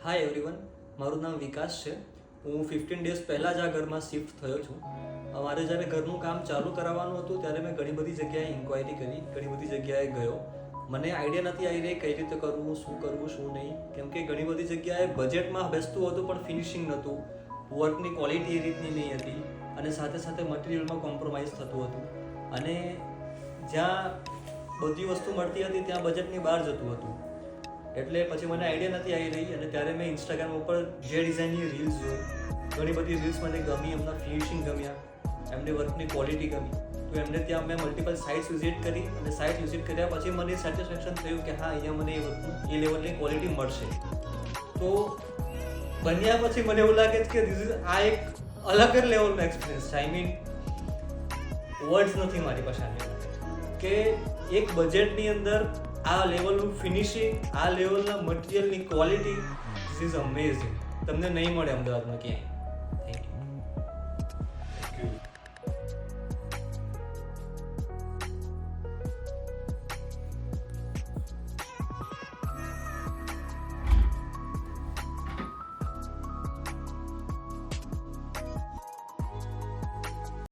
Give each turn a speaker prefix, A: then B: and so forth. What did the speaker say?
A: Hi everyone, મારું નામ વિકાસ છે. હું 15 ડેઝ પહેલાં જ આ ઘરમાં શિફ્ટ થયો છું. મારે જ્યારે ઘરનું કામ ચાલુ કરાવવાનું હતું ત્યારે મેં ઘણી બધી જગ્યાએ ઇન્ક્વાયરી કરી, ઘણી બધી જગ્યાએ ગયો. મને આઈડિયા નથી આવી રહી કઈ રીતે કરવું, શું નહીં, કેમ કે ઘણી બધી જગ્યાએ બજેટમાં બેસતું હતું પણ ફિનિશિંગ નહોતું, વર્કની ક્વોલિટી એ રીતની નહીં હતી અને સાથે સાથે મટીરિયલમાં કોમ્પ્રોમાઇઝ થતું હતું. અને જ્યાં બધી વસ્તુ મળતી હતી ત્યાં બજેટની બહાર જતું હતું. એટલે પછી મને આઈડિયા નથી આવી રહી અને ત્યારે મેં ઇન્સ્ટાગ્રામ ઉપર જે ડિઝાઇનની રીલ્સ જોઈ, ઘણી બધી રીલ્સ મને ગમી, એમના ફિનિશિંગ ગમ્યા, એમની વર્કની ક્વોલિટી ગમી. તો એમને ત્યાં મેં મલ્ટિપલ સાઇટ્સ વિઝિટ કરી અને સાઇટ વિઝિટ કર્યા પછી મને સેટિસ્ફેક્શન થયું કે હા, અહીંયા મને એ લેવલની ક્વોલિટી મળશે. તો બન્યા પછી મને એવું લાગે છે કે આ એક અલગ જ લેવલનો એક્સપિરિયન્સ છે. આઈ મીન વર્ડ્સ નથી મારી પાસે કે એક બજેટની અંદર આ લેવલનું ફિનિશિંગ, આ લેવલના મટીરિયલની ક્વોલિટી, ધીસ ઇઝ અમેઝિંગ. તમને નહીં મળે અમદાવાદમાં ક્યાંય. Thank you.